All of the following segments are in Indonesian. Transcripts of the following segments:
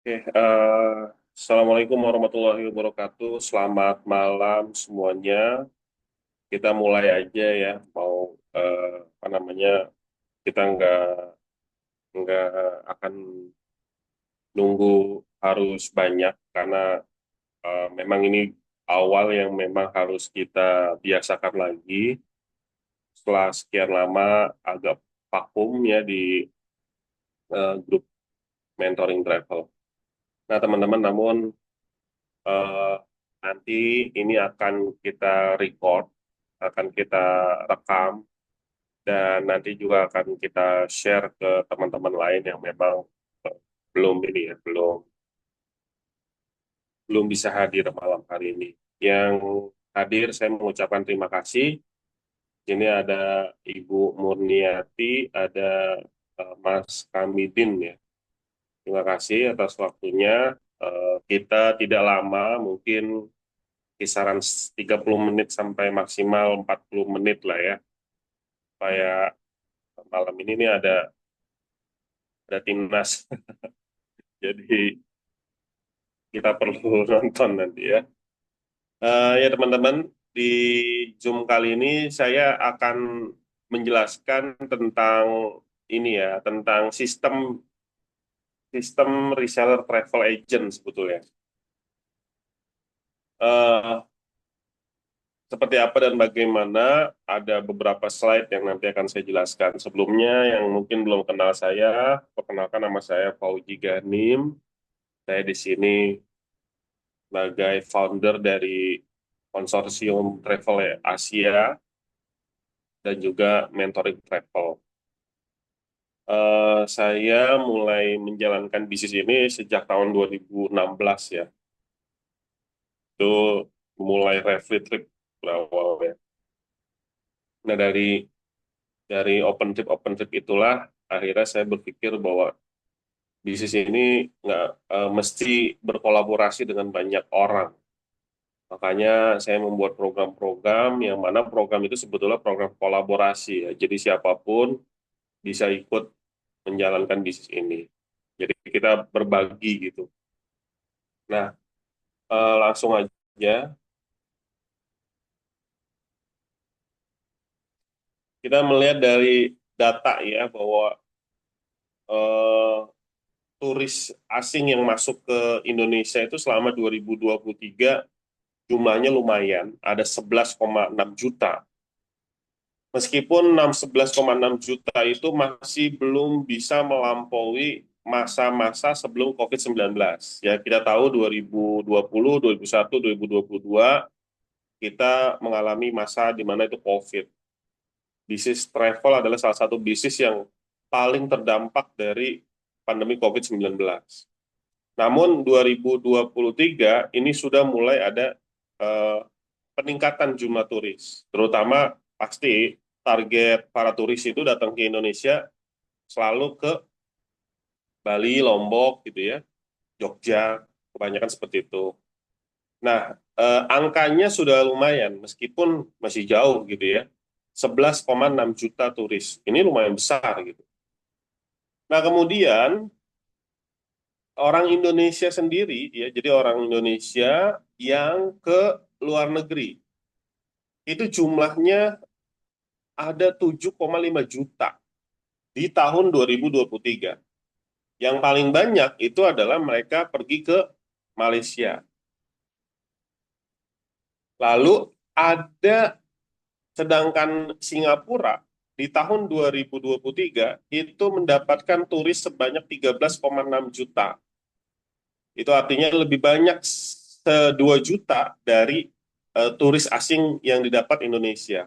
Assalamualaikum warahmatullahi wabarakatuh. Selamat malam semuanya. Kita mulai aja ya. Mau apa namanya? Kita nggak akan nunggu harus banyak karena memang ini awal yang memang harus kita biasakan lagi. Setelah sekian lama agak vakum ya di grup mentoring travel. Nah teman-teman, namun eh, nanti ini akan kita record, akan kita rekam, dan nanti juga akan kita share ke teman-teman lain yang memang eh, belum ini ya, belum bisa hadir malam hari ini. Yang hadir saya mengucapkan terima kasih. Ini ada Ibu Murniati, ada Mas Kamidin ya. Terima kasih atas waktunya. Kita tidak lama, mungkin kisaran 30 menit sampai maksimal 40 menit lah ya. Supaya malam ini nih ada timnas. Jadi kita perlu nonton nanti ya. Ya teman-teman, di Zoom kali ini saya akan menjelaskan tentang ini ya, tentang sistem sistem reseller travel agent sebetulnya. Eh, Seperti apa dan bagaimana, ada beberapa slide yang nanti akan saya jelaskan. Sebelumnya, yang mungkin belum kenal saya, perkenalkan nama saya Fauji Ganim. Saya di sini sebagai founder dari Konsorsium Travel Asia dan juga Mentoring Travel. Saya mulai menjalankan bisnis ini sejak tahun 2016 ya. Itu mulai refit trip berawal ya. Nah dari open trip itulah akhirnya saya berpikir bahwa bisnis ini nggak mesti berkolaborasi dengan banyak orang. Makanya saya membuat program-program yang mana program itu sebetulnya program kolaborasi ya. Jadi siapapun bisa ikut menjalankan bisnis ini. Jadi kita berbagi gitu. Nah, langsung aja kita melihat dari data ya bahwa eh, turis asing yang masuk ke Indonesia itu selama 2023 jumlahnya lumayan, ada 11,6 juta. Meskipun 11,6 juta itu masih belum bisa melampaui masa-masa sebelum COVID-19. Ya, kita tahu 2020, 2021, 2022 kita mengalami masa di mana itu COVID. Bisnis travel adalah salah satu bisnis yang paling terdampak dari pandemi COVID-19. Namun 2023 ini sudah mulai ada eh, peningkatan jumlah turis, terutama pasti target para turis itu datang ke Indonesia selalu ke Bali, Lombok gitu ya, Jogja, kebanyakan seperti itu. Nah, angkanya sudah lumayan meskipun masih jauh gitu ya. 11,6 juta turis. Ini lumayan besar gitu. Nah, kemudian orang Indonesia sendiri ya, jadi orang Indonesia yang ke luar negeri itu jumlahnya ada 7,5 juta di tahun 2023. Yang paling banyak itu adalah mereka pergi ke Malaysia. Lalu ada, sedangkan Singapura di tahun 2023 itu mendapatkan turis sebanyak 13,6 juta. Itu artinya lebih banyak 2 juta dari turis asing yang didapat Indonesia.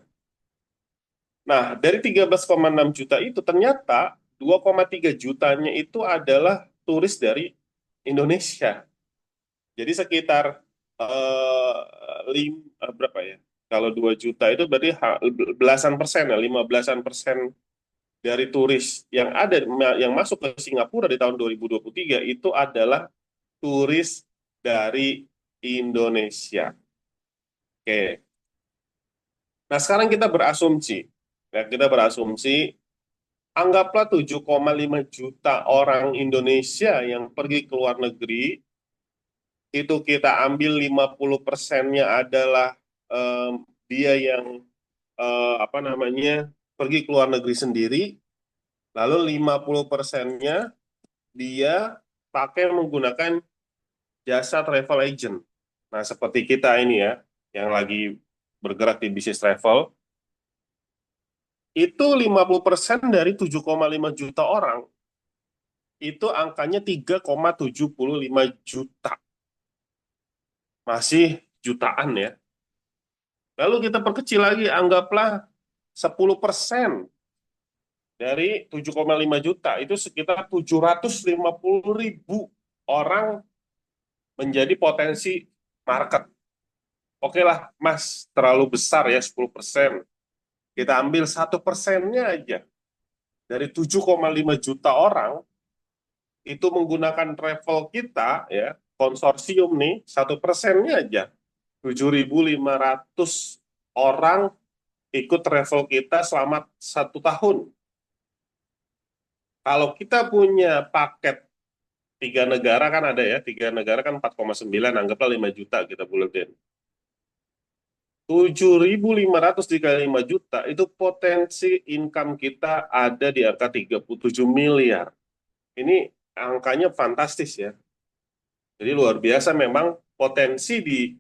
Nah, dari 13,6 juta itu ternyata 2,3 jutanya itu adalah turis dari Indonesia. Jadi sekitar berapa ya? Kalau 2 juta itu berarti belasan persen, ya, 15-an% dari turis yang ada yang masuk ke Singapura di tahun 2023 itu adalah turis dari Indonesia. Oke. Nah, sekarang kita berasumsi, ya, kita berasumsi Anggaplah 7,5 juta orang Indonesia yang pergi ke luar negeri, itu kita ambil 50%-nya adalah dia yang apa namanya pergi ke luar negeri sendiri, lalu 50%-nya dia pakai menggunakan jasa travel agent. Nah, seperti kita ini ya, yang lagi bergerak di bisnis travel, itu 50% dari 7,5 juta orang, itu angkanya 3,75 juta. Masih jutaan ya. Lalu kita perkecil lagi, anggaplah 10% dari 7,5 juta, itu sekitar 750 ribu orang menjadi potensi market. Oke lah, Mas, terlalu besar ya 10%. Kita ambil 1%-nya aja. Dari 7,5 juta orang, itu menggunakan travel kita, ya konsorsium nih, 1%-nya aja. 7.500 orang ikut travel kita selama 1 tahun. Kalau kita punya paket 3 negara kan ada ya, 3 negara kan 4,9, anggaplah 5 juta kita buletin. 7.500 dikali 5 juta, itu potensi income kita ada di angka 37 miliar. Ini angkanya fantastis ya. Jadi luar biasa memang potensi di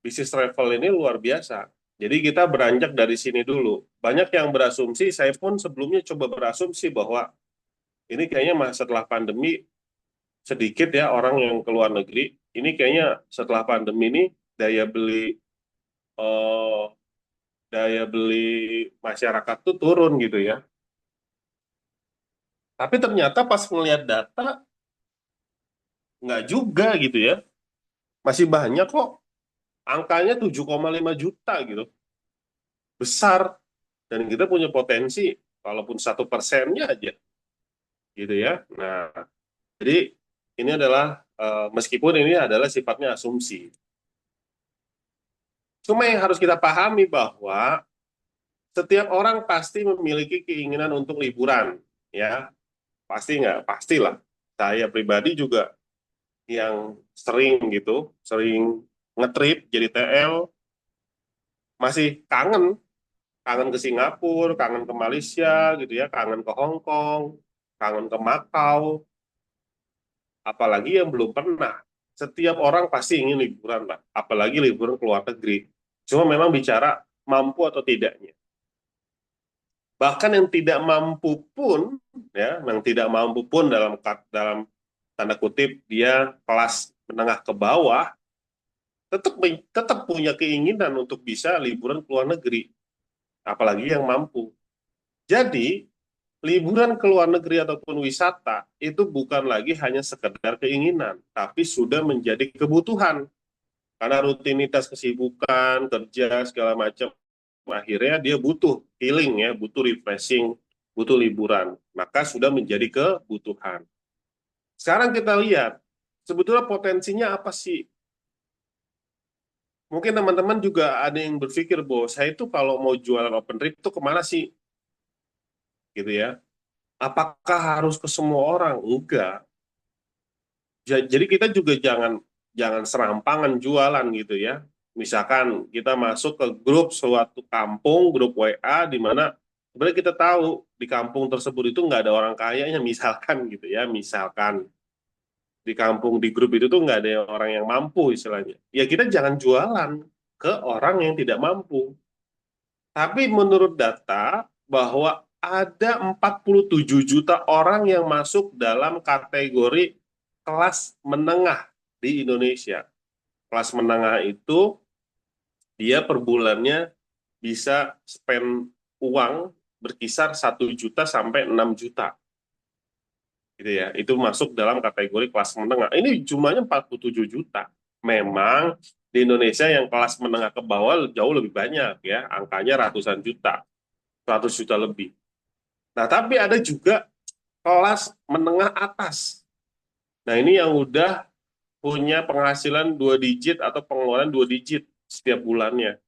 bisnis travel ini luar biasa. Jadi kita beranjak dari sini dulu. Banyak yang berasumsi, saya pun sebelumnya coba berasumsi bahwa ini kayaknya setelah pandemi sedikit ya orang yang ke luar negeri. Ini kayaknya setelah pandemi ini daya beli eh, daya beli masyarakat tuh turun gitu ya. Tapi ternyata pas melihat data nggak juga gitu ya. Masih banyak kok. Angkanya 7,5 juta gitu. Besar. Dan kita punya potensi walaupun 1%-nya aja gitu ya. Nah, jadi ini adalah meskipun ini adalah sifatnya asumsi. Cuma yang harus kita pahami bahwa setiap orang pasti memiliki keinginan untuk liburan, ya pasti nggak, pastilah. Saya pribadi juga yang sering gitu, sering ngetrip jadi TL, masih kangen ke Singapura, kangen ke Malaysia gitu ya, kangen ke Hong Kong, kangen ke Makau, apalagi yang belum pernah. Setiap orang pasti ingin liburan, Pak. Apalagi liburan ke luar negeri. Cuma memang bicara mampu atau tidaknya. Bahkan yang tidak mampu pun, ya, yang tidak mampu pun dalam tanda kutip dia kelas menengah ke bawah, tetap tetap punya keinginan untuk bisa liburan ke luar negeri, apalagi yang mampu. Jadi, liburan ke luar negeri ataupun wisata itu bukan lagi hanya sekedar keinginan, tapi sudah menjadi kebutuhan. Karena rutinitas kesibukan, kerja, segala macam, akhirnya dia butuh healing ya, butuh refreshing, butuh liburan. Maka sudah menjadi kebutuhan. Sekarang kita lihat, sebetulnya potensinya apa sih? Mungkin teman-teman juga ada yang berpikir bahwa saya itu kalau mau jualan open trip itu kemana sih? Gitu ya. Apakah harus ke semua orang? Enggak. Jadi kita juga jangan jangan serampangan jualan gitu ya. Misalkan kita masuk ke grup suatu kampung, grup WA di mana sebenarnya kita tahu di kampung tersebut itu nggak ada orang kayanya, misalkan gitu ya, misalkan di kampung di grup itu tuh nggak ada orang yang mampu istilahnya. Ya kita jangan jualan ke orang yang tidak mampu. Tapi menurut data bahwa ada 47 juta orang yang masuk dalam kategori kelas menengah di Indonesia. Kelas menengah itu dia per bulannya bisa spend uang berkisar 1 juta sampai 6 juta. Gitu ya. Itu masuk dalam kategori kelas menengah. Ini jumlahnya 47 juta. Memang di Indonesia yang kelas menengah ke bawah jauh lebih banyak ya, angkanya ratusan juta, 100 juta lebih. Nah, tapi ada juga kelas menengah atas. Nah, ini yang udah punya penghasilan 2 digit atau pengeluaran 2 digit setiap bulannya.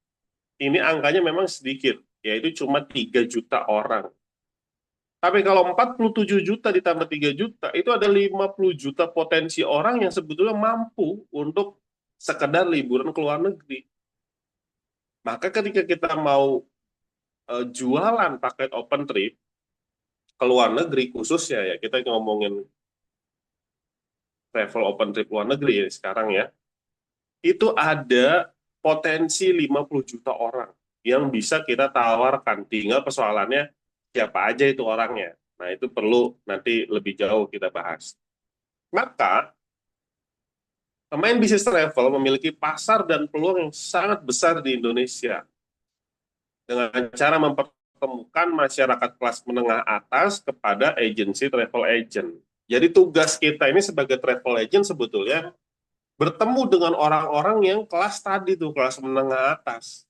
Ini angkanya memang sedikit, yaitu cuma 3 juta orang. Tapi kalau 47 juta ditambah 3 juta, itu ada 50 juta potensi orang yang sebetulnya mampu untuk sekedar liburan ke luar negeri. Maka ketika kita mau jualan paket open trip ke luar negeri khususnya ya, kita ngomongin travel open trip luar negeri ya sekarang ya, itu ada potensi 50 juta orang yang bisa kita tawarkan. Tinggal persoalannya siapa aja itu orangnya. Nah, itu perlu nanti lebih jauh kita bahas. Maka, pemain bisnis travel memiliki pasar dan peluang yang sangat besar di Indonesia dengan cara mempertemukan masyarakat kelas menengah atas kepada agensi travel agent. Jadi tugas kita ini sebagai travel agent sebetulnya bertemu dengan orang-orang yang kelas tadi tuh, kelas menengah atas.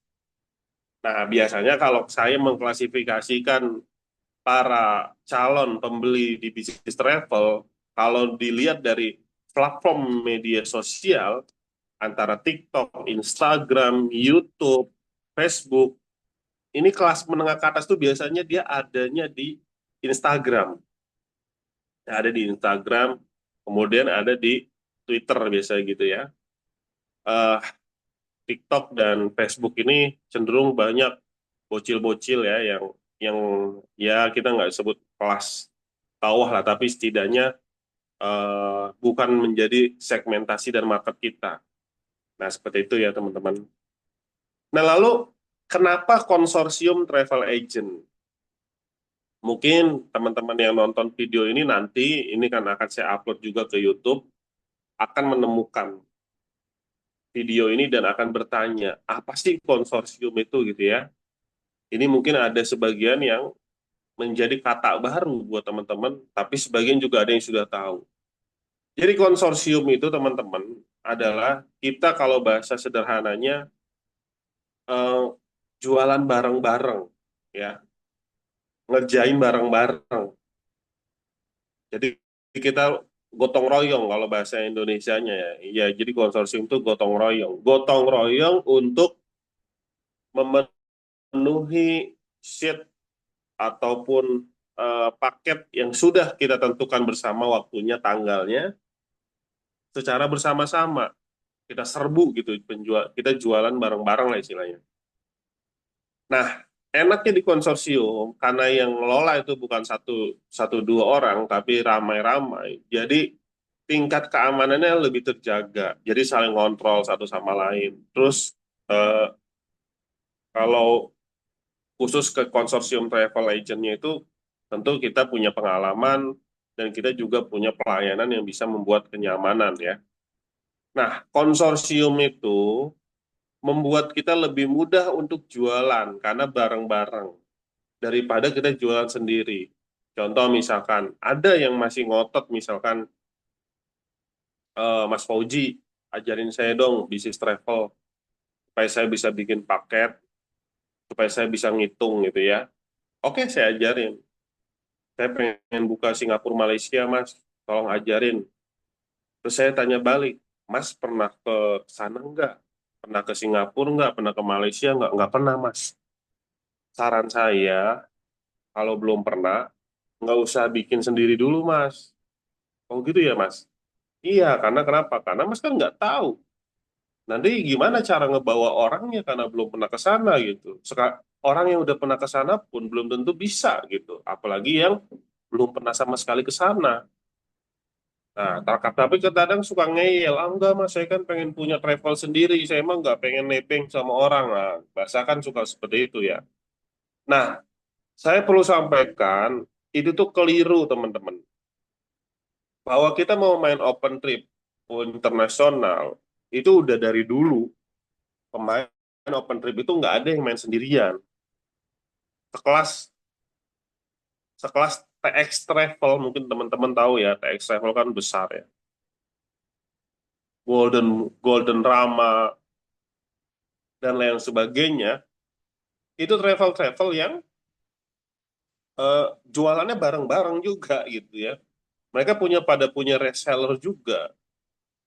Nah, biasanya kalau saya mengklasifikasikan para calon pembeli di bisnis travel, kalau dilihat dari platform media sosial, antara TikTok, Instagram, YouTube, Facebook, ini kelas menengah ke atas tuh biasanya dia adanya di Instagram. Ada di Instagram, kemudian ada di Twitter biasanya gitu ya. Eh, TikTok dan Facebook ini cenderung banyak bocil-bocil ya yang ya kita nggak sebut kelas bawah lah, tapi setidaknya bukan menjadi segmentasi dan market kita. Nah, seperti itu ya teman-teman. Nah, lalu kenapa konsorsium travel agent? Mungkin teman-teman yang nonton video ini nanti, ini kan akan saya upload juga ke YouTube, akan menemukan video ini dan akan bertanya, apa sih konsorsium itu gitu ya? Ini mungkin ada sebagian yang menjadi kata baru buat teman-teman, tapi sebagian juga ada yang sudah tahu. Jadi konsorsium itu teman-teman adalah kita kalau bahasa sederhananya eh, jualan bareng-bareng, ya, ngerjain bareng-bareng. Jadi kita gotong royong kalau bahasa Indonesianya ya. Ya, jadi konsorsium itu gotong royong. Gotong royong untuk memenuhi sheet ataupun paket yang sudah kita tentukan bersama waktunya, tanggalnya, secara bersama-sama. Kita serbu gitu, kita jualan bareng-bareng lah istilahnya. Nah, enaknya di konsorsium, karena yang ngelola itu bukan satu, satu dua orang, tapi ramai-ramai. Jadi tingkat keamanannya lebih terjaga. Jadi saling kontrol satu sama lain. Terus eh, kalau khusus ke konsorsium travel agentnya itu tentu kita punya pengalaman dan kita juga punya pelayanan yang bisa membuat kenyamanan ya. Nah, konsorsium itu membuat kita lebih mudah untuk jualan karena bareng-bareng daripada kita jualan sendiri. Contoh misalkan ada yang masih ngotot misalkan Mas Fauji ajarin saya dong bisnis travel supaya saya bisa bikin paket, supaya saya bisa ngitung gitu ya. Oke, saya ajarin. Saya pengen buka Singapura Malaysia, Mas. Tolong ajarin. Terus saya tanya balik, Mas pernah ke sana nggak? Pernah ke Singapura nggak? Pernah ke Malaysia nggak? Nggak pernah, Mas. Saran saya, kalau belum pernah, nggak usah bikin sendiri dulu, Mas. Oh gitu ya, Mas? Iya, karena kenapa? Karena Mas kan nggak tahu. Nanti gimana cara ngebawa orangnya karena belum pernah ke sana gitu. Orang yang udah pernah ke sana pun belum tentu bisa gitu. Apalagi yang belum pernah sama sekali ke sana. Nah, tapi kadang suka ngeyel, ah enggak mas, saya kan pengen punya travel sendiri, saya emang nggak pengen nebeng sama orang. Nah, bahasa kan suka seperti itu ya. Nah, saya perlu sampaikan, itu tuh keliru teman-teman. Bahwa kita mau main open trip internasional, itu udah dari dulu, pemain open trip itu nggak ada yang main sendirian. Sekelas, sekelas TX Travel, mungkin teman-teman tahu ya, TX Travel kan besar ya. Golden Rama, dan lain sebagainya, itu travel-travel yang jualannya bareng-bareng juga gitu ya. Mereka punya reseller juga.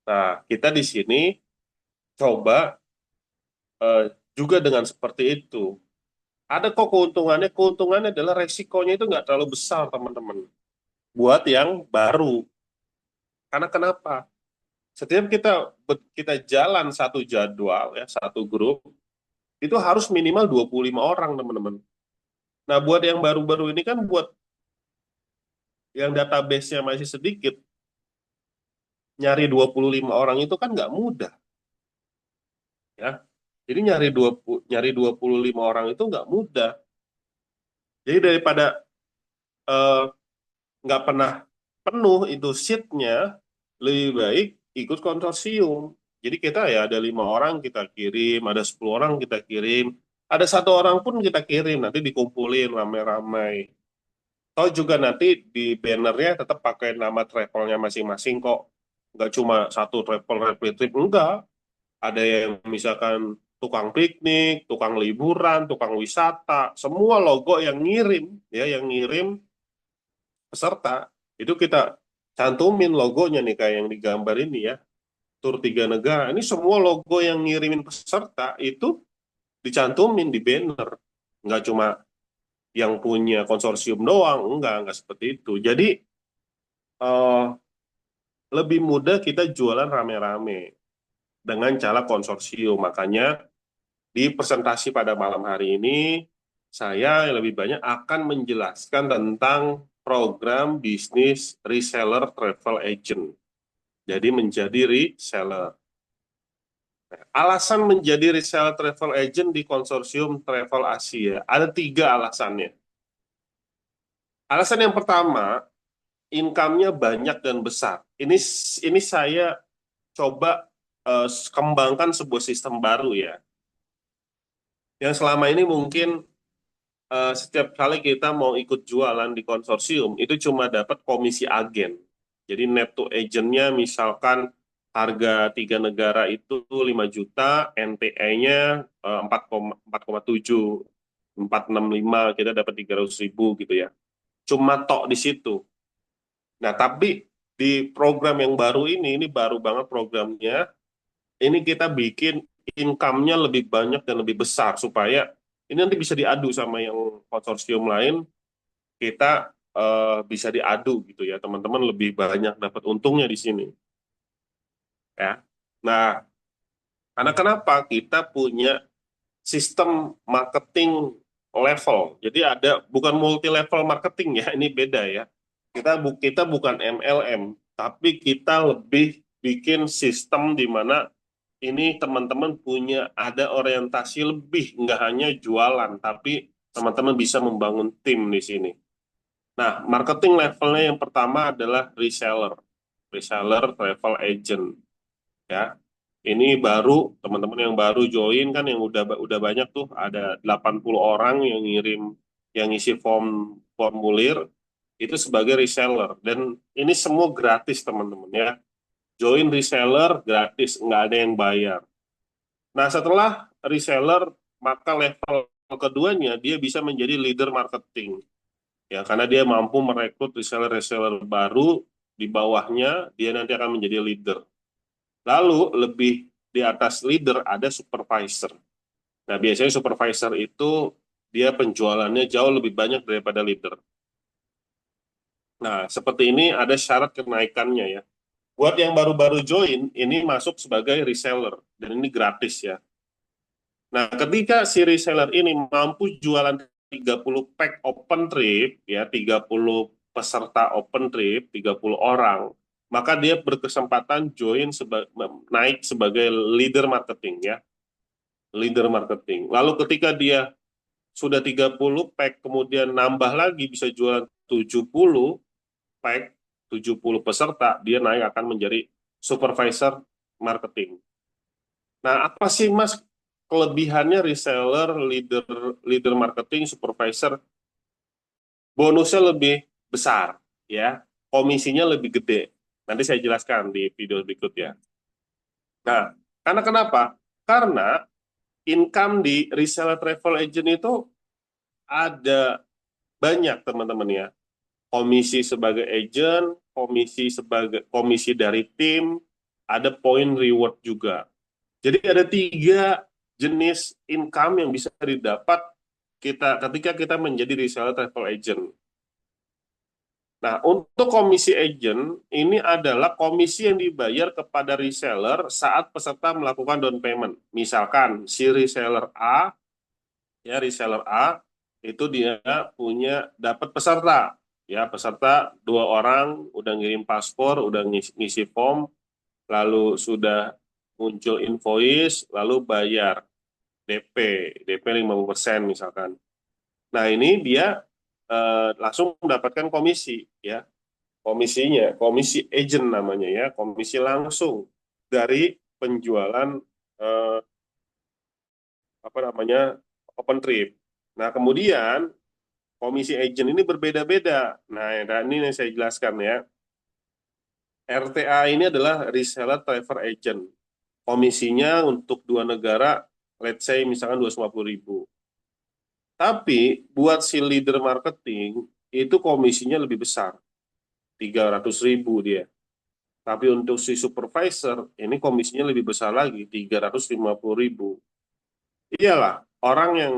Nah, kita di sini coba juga dengan seperti itu. Ada kok keuntungannya. Keuntungannya adalah resikonya itu nggak terlalu besar, teman-teman. Buat yang baru. Karena kenapa? Setiap kita jalan satu jadwal, ya, satu grup, itu harus minimal 25 orang, teman-teman. Nah, buat yang baru-baru ini kan, buat yang database-nya masih sedikit, nyari 25 orang itu kan nggak mudah, ya. Jadi nyari 25 orang itu nggak mudah. Jadi daripada eh, nggak pernah penuh itu seatnya, lebih baik ikut konsorsium. Jadi kita ya ada 5 orang kita kirim, ada 10 orang kita kirim, ada 1 orang pun kita kirim, nanti dikumpulin ramai-ramai. Tahu juga nanti di bannernya tetap pakai nama travelnya masing-masing kok. Nggak cuma satu travel rapid trip, enggak. Ada yang misalkan tukang piknik, tukang liburan, tukang wisata, semua logo yang ngirim, ya, yang ngirim peserta, itu kita cantumin logonya nih kayak yang digambar ini ya, tur 3 negara. Ini semua logo yang ngirimin peserta itu dicantumin di banner. Nggak cuma yang punya konsorsium doang, enggak seperti itu. Jadi eh, lebih mudah kita jualan rame-rame dengan cara konsorsium. Makanya di presentasi pada malam hari ini, saya lebih banyak akan menjelaskan tentang program bisnis reseller travel agent. Jadi menjadi reseller. Alasan menjadi reseller travel agent di konsorsium Travel Asia, ada 3 alasannya. Alasan yang pertama, income-nya banyak dan besar. Ini saya coba kembangkan sebuah sistem baru ya. Yang selama ini mungkin setiap kali kita mau ikut jualan di konsorsium, itu cuma dapat komisi agen. Jadi net to agent-nya misalkan harga 3 negara itu 5 juta, NTA-nya 4,7, 465, kita dapat 300.000 gitu ya. Cuma tok di situ. Nah, tapi di program yang baru ini baru banget programnya, ini kita bikin income-nya lebih banyak dan lebih besar supaya ini nanti bisa diadu sama yang konsorsium lain, kita bisa diadu gitu ya, teman-teman lebih banyak dapat untungnya di sini ya. Nah, karena kenapa kita punya sistem marketing level, jadi ada bukan multi level marketing ya, ini beda ya. Kita bukan MLM, tapi kita lebih bikin sistem di mana ini teman-teman punya ada orientasi lebih, nggak hanya jualan, tapi teman-teman bisa membangun tim di sini. Nah, marketing levelnya yang pertama adalah reseller, reseller travel agent, ya. Ini baru teman-teman yang baru join kan, yang udah banyak tuh, ada 80 orang yang ngirim, yang ngisi formulir itu sebagai reseller, dan ini semua gratis teman-teman ya. Join reseller gratis, nggak ada yang bayar. Nah, setelah reseller, maka level keduanya dia bisa menjadi leader marketing. Ya, karena dia mampu merekrut reseller-reseller baru di bawahnya, dia nanti akan menjadi leader. Lalu lebih di atas leader ada supervisor. Nah, biasanya supervisor itu dia penjualannya jauh lebih banyak daripada leader. Nah, seperti ini ada syarat kenaikannya ya. Buat yang baru-baru join, ini masuk sebagai reseller dan ini gratis ya. Nah, ketika si reseller ini mampu jualan 30 pack open trip, ya, 30 peserta open trip, 30 orang, maka dia berkesempatan naik sebagai leader marketing, ya, leader marketing. Lalu ketika dia sudah 30 pack, kemudian nambah lagi bisa jualan 70 pack, 70 peserta, dia naik akan menjadi supervisor marketing. Nah, apa sih Mas kelebihannya reseller, leader leader marketing, supervisor? Bonusnya lebih besar, ya. Komisinya lebih gede. Nanti saya jelaskan di video berikutnya. Nah, karena kenapa? Karena income di reseller travel agent itu ada banyak, teman-teman ya. Komisi sebagai agent, komisi dari tim, ada point reward juga. Jadi ada 3 jenis income yang bisa didapat ketika kita menjadi reseller travel agent. Nah, untuk komisi agent, ini adalah komisi yang dibayar kepada reseller saat peserta melakukan down payment. Misalkan si reseller A, ya reseller A, itu dia punya dapat peserta. Ya, peserta 2 orang, udah ngirim paspor, udah ngisi form, lalu sudah muncul invoice, lalu bayar DP, DP 50% misalkan. Nah, ini dia langsung mendapatkan komisi, ya. Komisi agent namanya ya, komisi langsung dari penjualan eh, apa namanya open trip. Nah, kemudian komisi agent ini berbeda-beda. Nah, ini yang saya jelaskan ya. RTA ini adalah reseller travel agent. Komisinya untuk 2 negara, let's say misalkan 250.000. Tapi buat si leader marketing itu komisinya lebih besar, 300.000 dia. Tapi untuk si supervisor, ini komisinya lebih besar lagi, 350.000. Iyalah, orang yang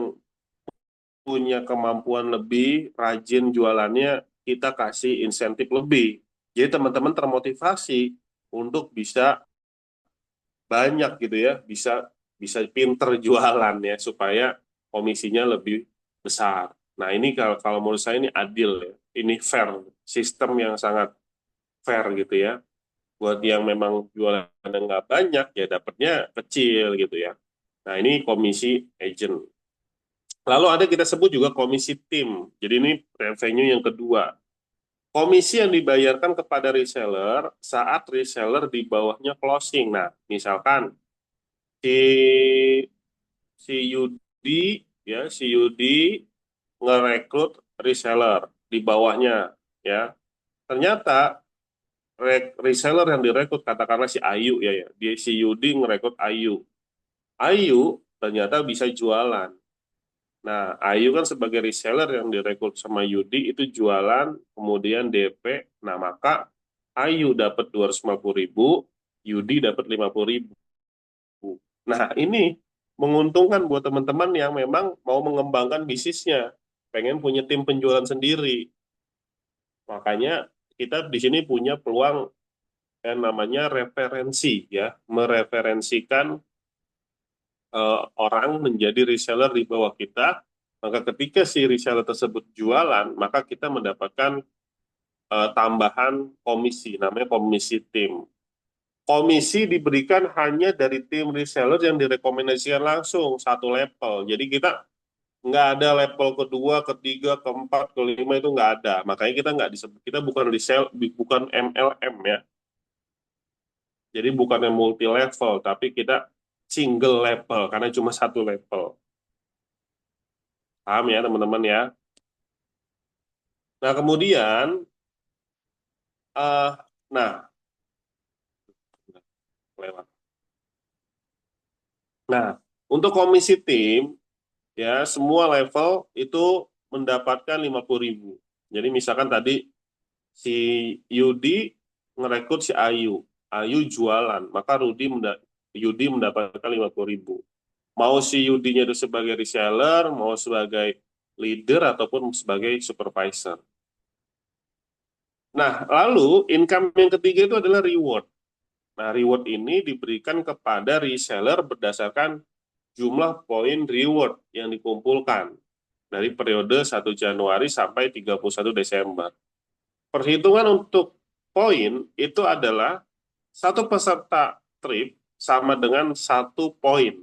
punya kemampuan lebih, rajin jualannya, kita kasih insentif lebih. Jadi teman-teman termotivasi untuk bisa banyak gitu ya, bisa bisa pinter jualan ya, supaya komisinya lebih besar. Nah ini kalau kalau menurut saya ini adil ya, ini fair, sistem yang sangat fair gitu ya. Buat yang memang jualannya nggak banyak, ya dapatnya kecil gitu ya. Nah, ini komisi agent. Lalu ada kita sebut juga komisi tim. Jadi ini revenue yang kedua. Komisi yang dibayarkan kepada reseller saat reseller di bawahnya closing. Nah, misalkan si si Yudi si Yudi ngerekrut reseller di bawahnya ya. Ternyata reseller yang direkrut katakanlah si Ayu ya, dia si Yudi ngerekrut Ayu. Ayu ternyata bisa jualan. Nah, Ayu kan sebagai reseller yang direkrut sama Yudi itu jualan, kemudian DP. Nah, maka Ayu dapat 250.000, Yudi dapat 50.000. Nah, ini menguntungkan buat teman-teman yang memang mau mengembangkan bisnisnya, pengen punya tim penjualan sendiri. Makanya kita di sini punya peluang yang namanya referensi ya, mereferensikan orang menjadi reseller di bawah kita, maka ketika si reseller tersebut jualan, maka kita mendapatkan tambahan komisi, namanya komisi tim. Komisi diberikan hanya dari tim reseller yang direkomendasikan langsung satu level. Jadi kita nggak ada level kedua, ketiga, keempat, kelima itu nggak ada. Makanya kita nggak disebut, kita bukan reseller, bukan MLM ya. Jadi bukan yang multi level, tapi kita single level karena cuma satu level. Paham ya teman-teman ya? Nah, kemudian, eh nah, lewat. Nah, untuk komisi tim, ya, semua level itu mendapatkan 50.000. Jadi misalkan tadi si Yudi ngerekrut si Ayu, Ayu jualan, maka Yudi mendapatkan 50.000. Mau si Yudinya itu sebagai reseller, mau sebagai leader, ataupun sebagai supervisor. Nah, lalu income yang ketiga itu adalah reward. Nah, reward ini diberikan kepada reseller berdasarkan jumlah poin reward yang dikumpulkan dari periode 1 Januari sampai 31 Desember. Perhitungan untuk poin itu adalah satu peserta trip sama dengan 1 poin.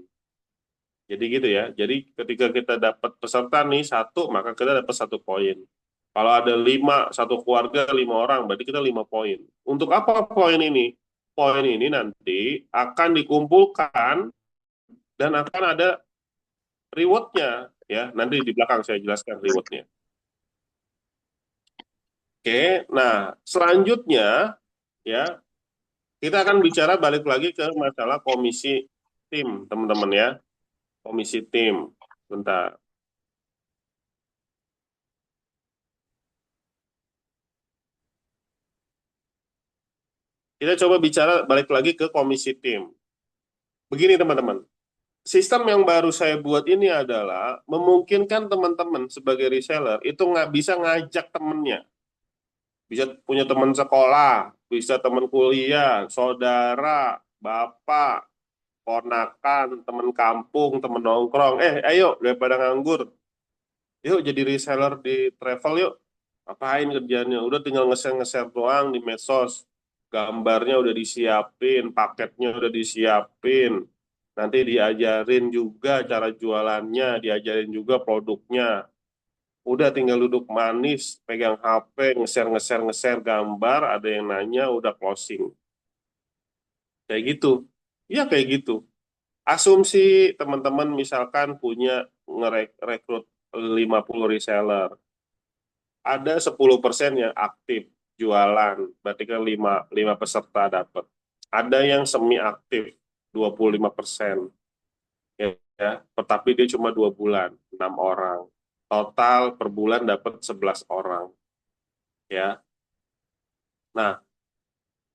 Jadi gitu ya. Jadi ketika kita dapat peserta nih satu, maka kita dapat 1 poin. Kalau ada 5, satu keluarga 5 orang, berarti kita 5 poin. Untuk apa poin ini? Poin ini nanti akan dikumpulkan dan akan ada rewardnya ya. Nanti di belakang saya jelaskan rewardnya. Oke, nah selanjutnya ya kita akan bicara balik lagi ke masalah komisi tim, teman-teman ya. Komisi tim. Bentar. Kita coba bicara balik lagi ke komisi tim. Begini teman-teman, sistem yang baru saya buat ini adalah memungkinkan teman-teman sebagai reseller itu nggak bisa ngajak temennya, bisa punya teman sekolah, bisa teman kuliah, saudara, bapak, ponakan, teman kampung, teman nongkrong. Ayo daripada nganggur, yuk jadi reseller di travel yuk. Apain kerjanya? Udah tinggal nge-share doang di medsos. Gambarnya udah disiapin, paketnya udah disiapin. Nanti diajarin juga cara jualannya, diajarin juga produknya. Udah tinggal duduk manis, pegang HP, nge-share gambar, ada yang nanya, udah closing. Kayak gitu. Ya kayak gitu. Asumsi teman-teman misalkan punya ngerekrut 50 reseller. Ada 10% yang aktif jualan, berarti kan 5 peserta dapat. Ada yang semi aktif, 25%. Ya, ya, tetapi dia cuma 2 bulan, 6 orang. Total per bulan dapat 11 orang. Ya. Nah,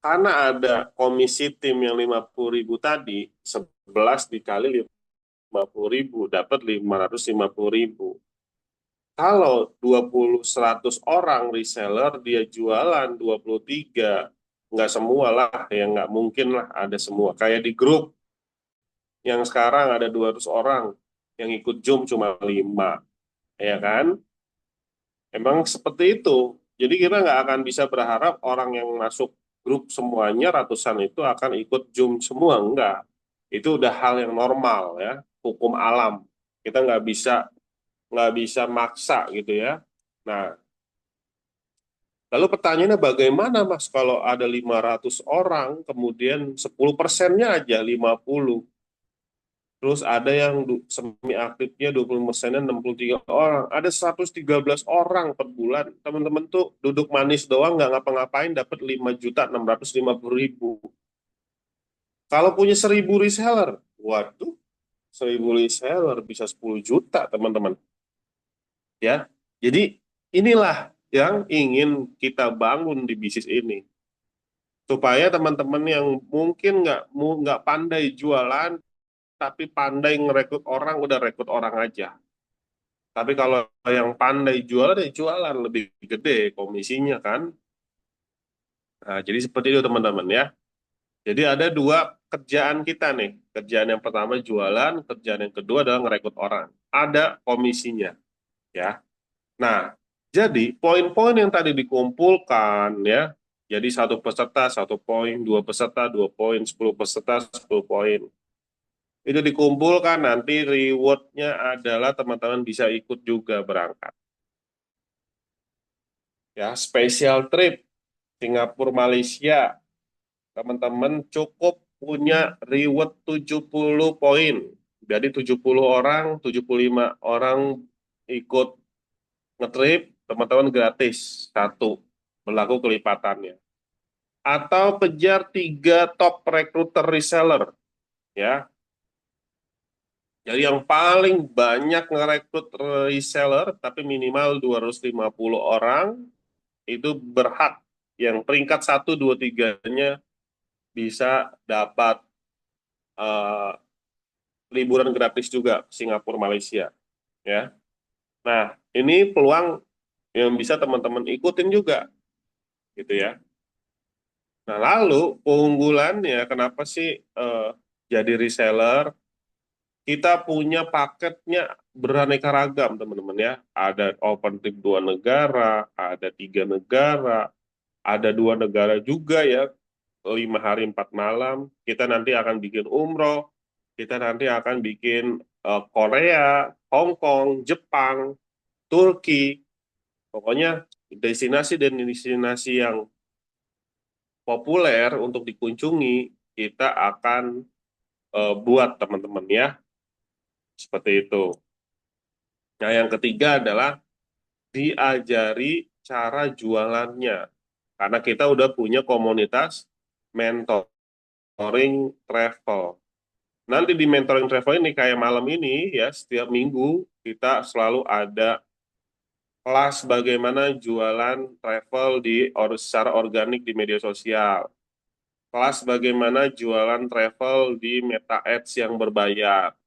karena ada komisi tim yang 50.000 tadi, 11 dikali 50.000, dapat 550.000. Kalau 100 orang reseller, dia jualan 23, nggak semua lah, ya nggak mungkin lah ada semua. Kayak di grup yang sekarang ada 200 orang, yang ikut Zoom cuma 5, ya kan? Emang seperti itu. Jadi kita nggak akan bisa berharap orang yang masuk grup semuanya ratusan itu akan ikut Zoom semua, enggak. Itu udah hal yang normal ya, hukum alam. Kita nggak bisa maksa gitu ya. Nah, lalu pertanyaannya bagaimana Mas kalau ada 500 orang, kemudian 10%-nya aja 50, terus ada yang semi aktifnya 20%-nya 63 orang, ada 113 orang per bulan. Teman-teman tuh duduk manis doang nggak ngapa-ngapain dapat 5.650.000. Kalau punya 1.000 reseller, waduh, 1.000 reseller bisa 10 juta teman-teman. Ya, jadi inilah yang ingin kita bangun di bisnis ini, supaya teman-teman yang mungkin nggak pandai jualan tapi pandai ngerekrut orang, udah rekrut orang aja. Tapi kalau yang pandai jualan ya jualan, lebih gede komisinya kan. Nah, jadi seperti itu teman-teman ya. Jadi ada dua kerjaan kita nih. Kerjaan yang pertama jualan, kerjaan yang kedua adalah ngerekrut orang. Ada komisinya ya. Nah, jadi poin-poin yang tadi dikumpulkan ya. Jadi satu peserta 1 poin, 2 peserta 2 poin, 10 peserta 10 poin. Itu dikumpulkan, nanti rewardnya adalah teman-teman bisa ikut juga berangkat. Ya, special trip Singapura Malaysia, teman-teman cukup punya reward 70 poin. Jadi 70 orang, 75 orang ikut ngetrip, teman-teman gratis satu, berlaku kelipatannya. Atau kejar 3 top recruiter reseller, ya. Jadi yang paling banyak ngerekrut reseller, tapi minimal 250 orang, itu berhak. Yang peringkat 1, 2, 3-nya bisa dapat eh, liburan gratis juga Singapura Malaysia. Ya. Nah, ini peluang yang bisa teman-teman ikutin juga, gitu ya. Nah, lalu keunggulannya kenapa sih eh, jadi reseller? Kita punya paketnya beraneka ragam, teman-teman ya. Ada open trip 2 negara, ada 3 negara, ada 2 negara juga ya, 5 hari 4 malam. Kita nanti akan bikin umroh, kita nanti akan bikin Korea, Hong Kong, Jepang, Turki, pokoknya destinasi yang populer untuk dikunjungi kita akan buat teman-teman ya, seperti itu. Nah, yang ketiga adalah diajari cara jualannya. Karena kita udah punya komunitas mentoring travel. Nanti di mentoring travel ini kayak malam ini ya, setiap minggu kita selalu ada kelas bagaimana jualan travel secara organik di media sosial. Kelas bagaimana jualan travel di Meta Ads yang berbayar.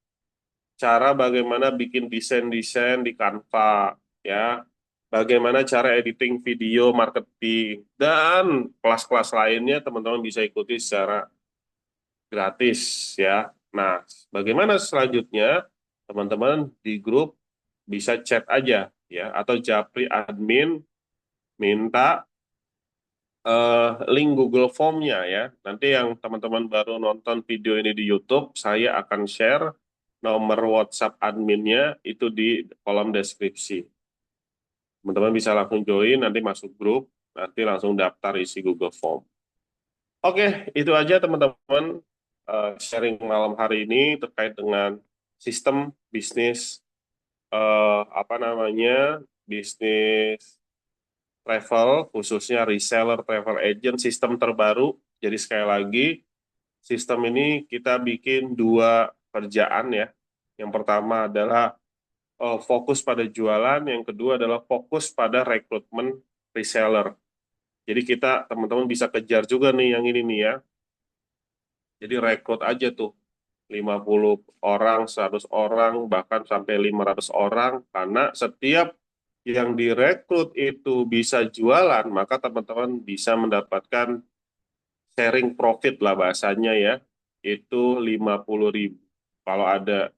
cara bagaimana bikin desain-desain di Canva, ya, bagaimana cara editing video marketing, dan kelas-kelas lainnya teman-teman bisa ikuti secara gratis, ya. Nah, bagaimana selanjutnya? Teman-teman di grup bisa chat aja, ya, atau japri admin minta link Google Form-nya, ya. Nanti yang teman-teman baru nonton video ini di YouTube, saya akan share nomor WhatsApp adminnya itu di kolom deskripsi. Teman-teman bisa langsung join, nanti masuk grup, nanti langsung daftar isi Google Form. Oke, itu aja teman-teman sharing malam hari ini terkait dengan sistem bisnis apa namanya bisnis travel, khususnya reseller travel agent sistem terbaru. Jadi sekali lagi, sistem ini kita bikin dua kerjaan ya. Yang pertama adalah fokus pada jualan, yang kedua adalah fokus pada rekrutmen reseller. Jadi kita teman-teman bisa kejar juga nih yang ini nih ya. Jadi rekrut aja tuh 50 orang, 100 orang, bahkan sampai 500 orang, karena setiap yang direkrut itu bisa jualan, maka teman-teman bisa mendapatkan sharing profit lah bahasanya ya, itu 50.000. Kalau ada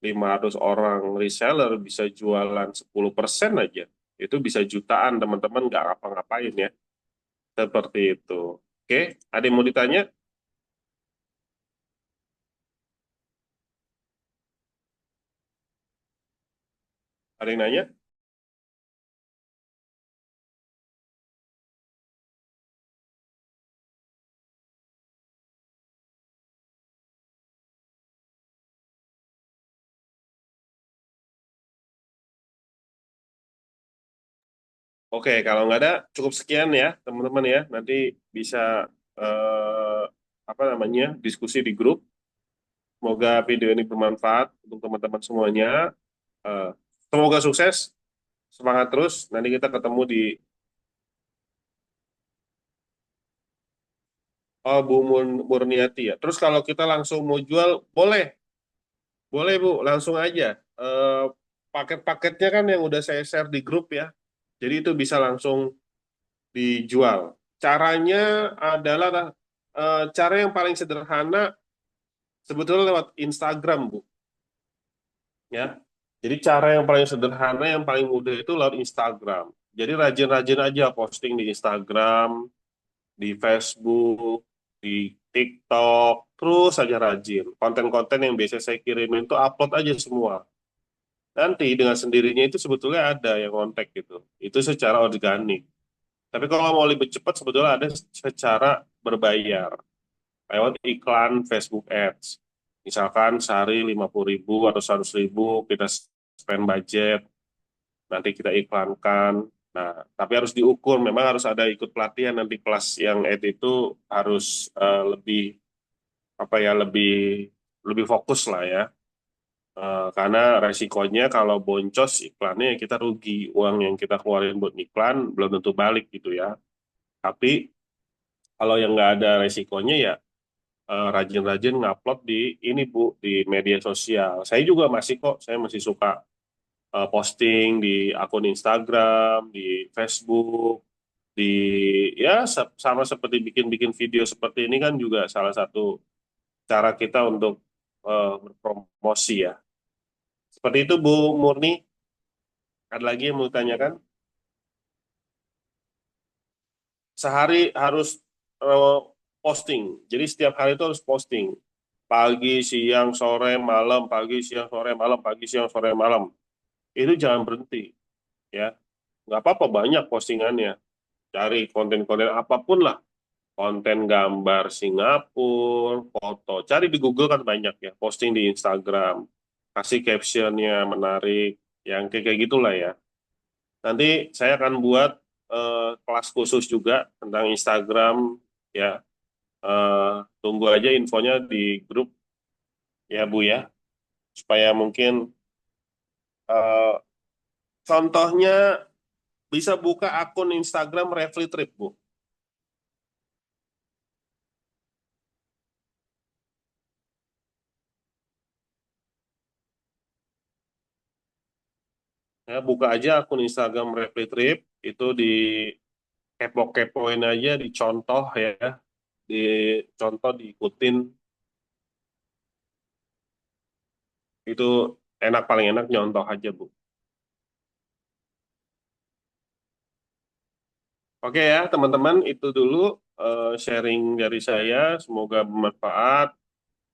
500 orang reseller bisa jualan 10% aja, itu bisa jutaan teman-teman nggak ngapa-ngapain ya, seperti itu. Oke, ada yang mau ditanya? Ada yang nanya? Oke, kalau nggak ada, cukup sekian ya, teman-teman ya. Nanti bisa eh, apa namanya diskusi di grup. Semoga video ini bermanfaat untuk teman-teman semuanya. Eh, Semoga sukses, semangat terus. Nanti kita ketemu di Murniati ya. Terus kalau kita langsung mau jual, boleh, boleh Bu, langsung aja. Eh, Paket-paketnya kan yang udah saya share di grup ya. Jadi itu bisa langsung dijual. Caranya adalah cara yang paling sederhana sebetulnya lewat Instagram, Bu. Ya. Jadi cara yang paling sederhana, yang paling mudah itu lewat Instagram. Jadi rajin-rajin aja posting di Instagram, di Facebook, di TikTok, terus saja rajin. Konten-konten yang biasa saya kirimin itu upload aja semua. Nanti dengan sendirinya itu sebetulnya ada yang kontak gitu. Itu secara organik. Tapi kalau mau lebih cepat sebetulnya ada secara berbayar lewat iklan Facebook Ads. Misalkan sehari 50.000 atau 100.000 kita spend budget, nanti kita iklankan. Nah, tapi harus diukur, memang harus ada ikut pelatihan nanti kelas yang ad itu harus lebih apa ya lebih lebih fokus lah ya. Karena resikonya kalau boncos iklannya ya kita rugi, uang yang kita keluarin buat iklan belum tentu balik gitu ya. Tapi kalau yang nggak ada resikonya ya rajin-rajin ngupload di ini Bu, di media sosial. Saya juga masih kok, saya masih suka posting di akun Instagram, di Facebook, di ya sama seperti bikin-bikin video seperti ini kan juga salah satu cara kita untuk berpromosi ya. Seperti itu Bu Murni, ada lagi yang mau ditanyakan? Sehari harus eh, posting, jadi setiap hari itu harus posting. Pagi, siang, sore, malam, pagi, siang, sore, malam, pagi, siang, sore, malam. Itu jangan berhenti ya, nggak apa-apa banyak postingannya, cari konten-konten apapun lah, konten gambar Singapura, foto, cari di Google kan banyak ya, posting di Instagram, kasih captionnya menarik, yang kayak gitulah ya. Nanti saya akan buat kelas khusus juga tentang Instagram ya. Eh, Tunggu aja infonya di grup ya Bu ya, supaya mungkin eh, contohnya bisa buka akun Instagram Refli Trip Bu. Ya, buka aja akun Instagram Reply Trip, itu di kepo-kepoin aja, dicontoh ya, dicontoh, diikutin, itu enak, paling enak nyontoh aja, Bu. Oke ya, teman-teman, itu dulu sharing dari saya, semoga bermanfaat.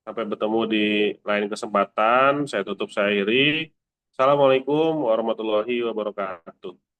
Sampai bertemu di lain kesempatan, saya tutup, saya akhiri. Assalamualaikum warahmatullahi wabarakatuh.